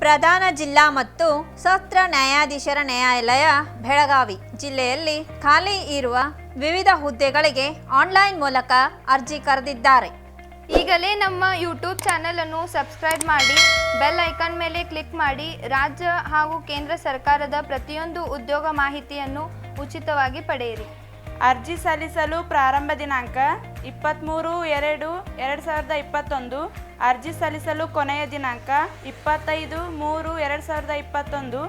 ಪ್ರಧಾನ ಜಿಲ್ಲಾ ಮತ್ತು ಸತ್ರ ನ್ಯಾಯಾಧೀಶರ ನ್ಯಾಯಾಲಯ ಬೆಳಗಾವಿ ಜಿಲ್ಲೆಯಲ್ಲಿ ಖಾಲಿ ಇರುವ ವಿವಿಧ ಹುದ್ದೆಗಳಿಗೆ ಆನ್ಲೈನ್ ಮೂಲಕ ಅರ್ಜಿ ಕರೆದಿದ್ದಾರೆ. ಈಗಲೇ ನಮ್ಮ ಯೂಟ್ಯೂಬ್ ಚಾನೆಲ್ ಅನ್ನು ಸಬ್ಸ್ಕ್ರೈಬ್ ಮಾಡಿ, ಬೆಲ್ ಐಕಾನ್ ಮೇಲೆ ಕ್ಲಿಕ್ ಮಾಡಿ. ರಾಜ್ಯ ಹಾಗೂ ಕೇಂದ್ರ ಸರ್ಕಾರದ ಪ್ರತಿಯೊಂದು ಉದ್ಯೋಗ ಮಾಹಿತಿಯನ್ನು ಉಚಿತವಾಗಿ ಪಡೆಯಿರಿ. ಅರ್ಜಿ ಸಲ್ಲಿಸಲು ಪ್ರಾರಂಭ ದಿನಾಂಕ 23/2/2021. ಅರ್ಜಿ ಸಲ್ಲಿಸಲು ಕೊನೆಯ ದಿನಾಂಕ 25/3/2021.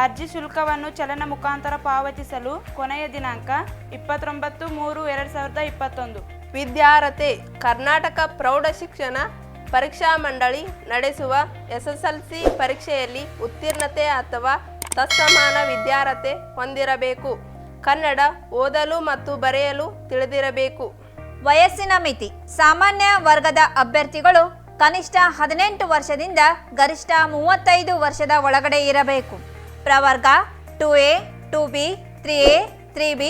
ಅರ್ಜಿ ಶುಲ್ಕವನ್ನು ಚಲನ ಮುಖಾಂತರ ಪಾವತಿಸಲು ಕೊನೆಯ ದಿನಾಂಕ 29/3/2021. ವಿದ್ಯಾರ್ಹತೆ ಕರ್ನಾಟಕ ಪ್ರೌಢಶಿಕ್ಷಣ ಪರೀಕ್ಷಾ ಮಂಡಳಿ ನಡೆಸುವ SSLC ಪರೀಕ್ಷೆಯಲ್ಲಿ ಉತ್ತೀರ್ಣತೆ ಅಥವಾ ತತ್ಸಮಾನ ವಿದ್ಯಾರ್ಹತೆ ಹೊಂದಿರಬೇಕು. ಕನ್ನಡ ಓದಲು ಮತ್ತು ಬರೆಯಲು ತಿಳಿದಿರಬೇಕು. ವಯಸ್ಸಿನ ಮಿತಿ ಸಾಮಾನ್ಯ ವರ್ಗದ ಅಭ್ಯರ್ಥಿಗಳು ಕನಿಷ್ಠ 18 ವರ್ಷದಿಂದ ಗರಿಷ್ಠ 35 ವರ್ಷದ ಒಳಗಡೆ ಇರಬೇಕು. ಪ್ರವರ್ಗ 2A 2B 3A 3B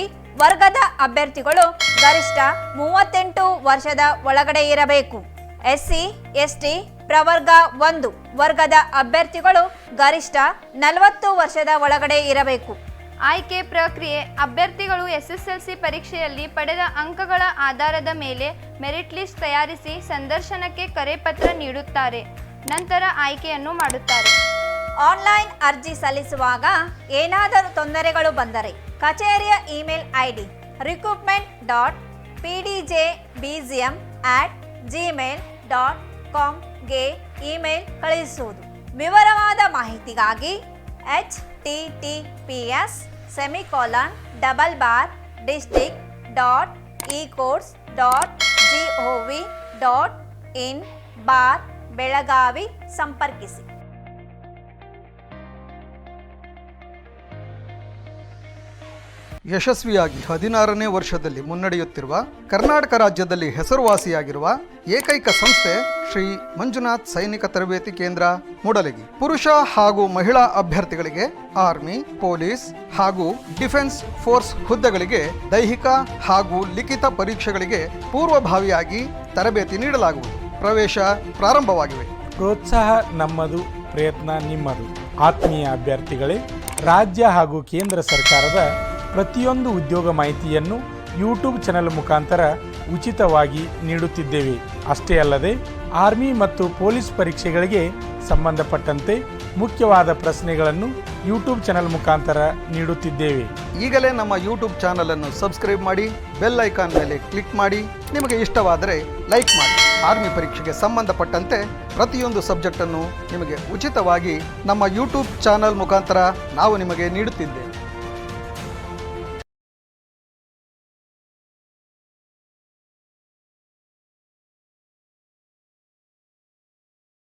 ವರ್ಗದ ಅಭ್ಯರ್ಥಿಗಳು ಗರಿಷ್ಠ 38 ವರ್ಷದ ಒಳಗಡೆ ಇರಬೇಕು. SC ST ಪ್ರವರ್ಗ 1 ವರ್ಗದ ಅಭ್ಯರ್ಥಿಗಳು ಗರಿಷ್ಠ 40 ವರ್ಷದ ಒಳಗಡೆ ಇರಬೇಕು. ಆಯ್ಕೆ ಪ್ರಕ್ರಿಯೆ: ಅಭ್ಯರ್ಥಿಗಳು SSLC ಪರೀಕ್ಷೆಯಲ್ಲಿ ಪಡೆದ ಅಂಕಗಳ ಆಧಾರದ ಮೇಲೆ ಮೆರಿಟ್ ಲಿಸ್ಟ್ ತಯಾರಿಸಿ ಸಂದರ್ಶನಕ್ಕೆ ಕರೆಪತ್ರ ನೀಡುತ್ತಾರೆ. ನಂತರ ಆಯ್ಕೆಯನ್ನು ಮಾಡುತ್ತಾರೆ. ಆನ್ಲೈನ್ ಅರ್ಜಿ ಸಲ್ಲಿಸುವಾಗ ಏನಾದರೂ ತೊಂದರೆಗಳು ಬಂದರೆ ಕಚೇರಿಯ ಇಮೇಲ್ ID recruitment.pdjbgm@gmail.com ಇಮೇಲ್ ಕಳುಹಿಸುವುದು. ವಿವರವಾದ ಮಾಹಿತಿಗಾಗಿ https://district.ecourse.gov.in/ಬೆಳಗಾವಿ ಸಂಪರ್ಕಿಸಿ. ಯಶಸ್ವಿಯಾಗಿ 16ನೇ ವರ್ಷದಲ್ಲಿ ಮುನ್ನಡೆಯುತ್ತಿರುವ ಕರ್ನಾಟಕ ರಾಜ್ಯದಲ್ಲಿ ಹೆಸರುವಾಸಿಯಾಗಿರುವ ಏಕೈಕ ಸಂಸ್ಥೆ ಶ್ರೀ ಮಂಜುನಾಥ್ ಸೈನಿಕ ತರಬೇತಿ ಕೇಂದ್ರ ಮೂಡಲಗಿ. ಪುರುಷ ಹಾಗೂ ಮಹಿಳಾ ಅಭ್ಯರ್ಥಿಗಳಿಗೆ ಆರ್ಮಿ, ಪೊಲೀಸ್ ಹಾಗೂ ಡಿಫೆನ್ಸ್ ಫೋರ್ಸ್ ಹುದ್ದೆಗಳಿಗೆ ದೈಹಿಕ ಹಾಗೂ ಲಿಖಿತ ಪರೀಕ್ಷೆಗಳಿಗೆ ಪೂರ್ವಭಾವಿಯಾಗಿ ತರಬೇತಿ ನೀಡಲಾಗುವುದು. ಪ್ರವೇಶ ಪ್ರಾರಂಭವಾಗಿವೆ. ಪ್ರೋತ್ಸಾಹ ನಮ್ಮದು, ಪ್ರಯತ್ನ ನಿಮ್ಮದು. ಆತ್ಮೀಯ ಅಭ್ಯರ್ಥಿಗಳೇ, ರಾಜ್ಯ ಹಾಗೂ ಕೇಂದ್ರ ಸರ್ಕಾರದ ಪ್ರತಿಯೊಂದು ಉದ್ಯೋಗ ಮಾಹಿತಿಯನ್ನು ಯೂಟ್ಯೂಬ್ ಚಾನೆಲ್ ಮುಖಾಂತರ ಉಚಿತವಾಗಿ ನೀಡುತ್ತಿದ್ದೇವೆ. ಅಷ್ಟೇ ಅಲ್ಲದೆ ಆರ್ಮಿ ಮತ್ತು ಪೊಲೀಸ್ ಪರೀಕ್ಷೆಗಳಿಗೆ ಸಂಬಂಧಪಟ್ಟಂತೆ ಮುಖ್ಯವಾದ ಪ್ರಶ್ನೆಗಳನ್ನು ಯೂಟ್ಯೂಬ್ ಚಾನೆಲ್ ಮುಖಾಂತರ ನೀಡುತ್ತಿದ್ದೇವೆ. ಈಗಲೇ ನಮ್ಮ ಯೂಟ್ಯೂಬ್ ಚಾನಲ್ ಅನ್ನು ಸಬ್ಸ್ಕ್ರೈಬ್ ಮಾಡಿ, ಬೆಲ್ ಐಕಾನ್ ಮೇಲೆ ಕ್ಲಿಕ್ ಮಾಡಿ. ನಿಮಗೆ ಇಷ್ಟವಾದರೆ ಲೈಕ್ ಮಾಡಿ. ಆರ್ಮಿ ಪರೀಕ್ಷೆಗೆ ಸಂಬಂಧಪಟ್ಟಂತೆ ಪ್ರತಿಯೊಂದು ಸಬ್ಜೆಕ್ಟನ್ನು ನಿಮಗೆ ಉಚಿತವಾಗಿ ನಮ್ಮ ಯೂಟ್ಯೂಬ್ ಚಾನಲ್ ಮುಖಾಂತರ ನಾವು ನಿಮಗೆ ನೀಡುತ್ತಿದ್ದೇವೆ.